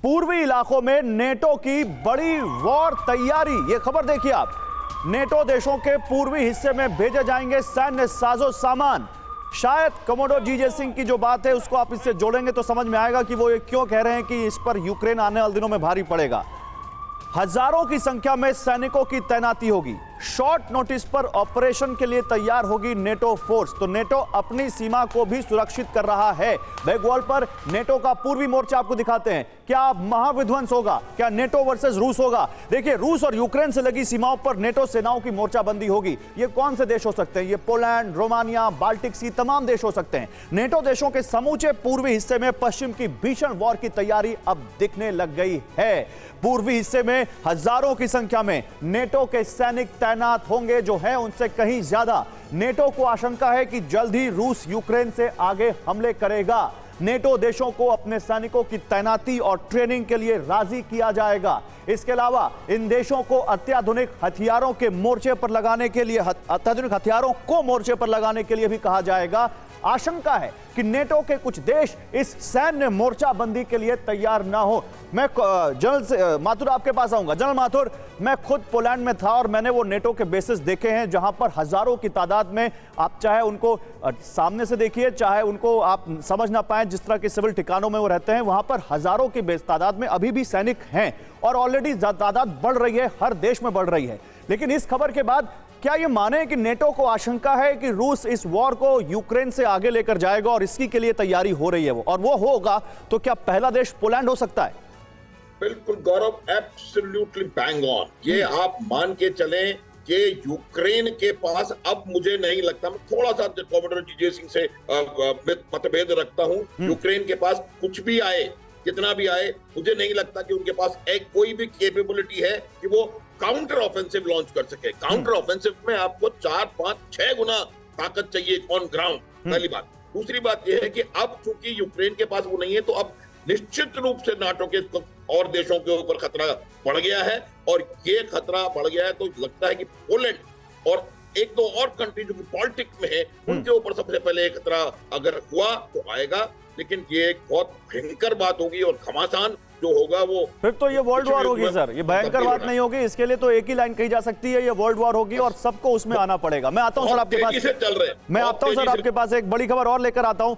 पूर्वी इलाकों में नेटो की बड़ी वॉर तैयारी। ये खबर देखिए आप, नेटो देशों के पूर्वी हिस्से में भेजे जाएंगे सैन्य साजो सामान। शायद कमोडोर जी जे सिंह की जो बात है उसको आप इससे जोड़ेंगे तो समझ में आएगा कि वो ये क्यों कह रहे हैं कि इस पर यूक्रेन आने वाले दिनों में भारी पड़ेगा। हजारों की संख्या में सैनिकों की तैनाती होगी। शॉर्ट नोटिस पर ऑपरेशन के लिए तैयार होगी नेटो फोर्स। तो नेटो अपनी सीमा को भी सुरक्षित कर रहा है। बैक वॉल पर नेटो का पूर्वी मोर्चा आपको दिखाते हैं। क्या महाविध्वंस होगा? क्या नेटो वर्सेस रूस होगा? देखिए, रूस और यूक्रेन से लगी सीमाओं पर नेटो सेनाओं की मोर्चाबंदी होगी। ये कौन से देश हो सकते हैं? ये पोलैंड, रोमानिया, बाल्टिक सी तमाम देश हो सकते हैं। नेटो देशों के समूचे पूर्वी हिस्से में पश्चिम की भीषण वॉर की तैयारी अब दिखने लग गई है। पूर्वी हिस्से में हजारों की संख्या में नेटो के सैनिक तैनात होंगे, जो है उनसे कहीं ज्यादा। नेटो को आशंका है कि जल्द ही रूस यूक्रेन से आगे हमले करेगा। नेटो देशों को अपने सैनिकों की तैनाती और ट्रेनिंग के लिए राजी किया जाएगा। इसके अलावा इन देशों को अत्याधुनिक हथियारों के मोर्चे पर लगाने के लिए अत्याधुनिक हथियारों को मोर्चे पर लगाने के लिए भी कहा जाएगा। आशंका है कि नेटो के कुछ देश इस सैन्य मोर्चाबंदी के लिए तैयार ना हो। मैं जनरल माथुर आपके पास आऊंगा। जनरल माथुर, मैं खुद पोलैंड में था और मैंने वो नेटो के बेसिस देखे हैं जहां पर हजारों की तादाद में, आप चाहे उनको सामने से देखिए, चाहे उनको आप समझ ना पाए, जिस तरह के सिविल ठिकानों में वो रहते हैं, वहां पर हजारों की तादाद में अभी भी सैनिक हैं और ऑलरेडी तादाद बढ़ रही है, हर देश में बढ़ रही है। लेकिन इस खबर के बाद क्या ये माने कि नेटो को आशंका है कि रूस इस वॉर को यूक्रेन से आगे लेकर जाएगा और इसकी के लिए तैयारी हो रही है वो, और वो होगा तो क्या पहला देश पोलैंड हो सकता है? बिल्कुल गौरव, एब्सोल्युटली बैंग ऑन। ये आप मान के चलें कि यूक्रेन के पास अब मुझे नहीं लगता, मैं थोड़ा सा कमोडोर जी जे सिंह से मतभेद रखता हूं। यूक्रेन के पास कुछ भी आए, कितना भी आए, मुझे नहीं लगता कि उनके पास एक कोई भी कैपेबिलिटी है कि वो काउंटर ऑफेंसिव लॉन्च कर सके। काउंटर ऑफेंसिव में आपको 4, 5, 6 गुना ताकत चाहिए ऑन ग्राउंड, पहली बात। दूसरी बात यह है कि अब चूंकि यूक्रेन के पास वो नहीं है, तो अब निश्चित रूप से नाटो के और देशों के ऊपर खतरा बढ़ गया है। और ये खतरा बढ़ गया है तो लगता है कि पोलैंड और एक दो और कंट्री जो कि पॉलिटिक्स में है, उनके ऊपर सबसे पहले एक खतरा अगर हुआ तो आएगा। लेकिन ये एक बहुत भयंकर बात होगी और घमासान जो होगा वो फिर तो ये वर्ल्ड वॉर होगी सर। ये भयंकर बात नहीं होगी, इसके लिए तो एक ही लाइन कही जा सकती है, ये वर्ल्ड वॉर होगी और सबको उसमें आना पड़ेगा। मैं आता हूं सर आपके पास, चल रहे हैं। मैं आता हूं सर आपके पास, एक बड़ी खबर और लेकर आता हूं।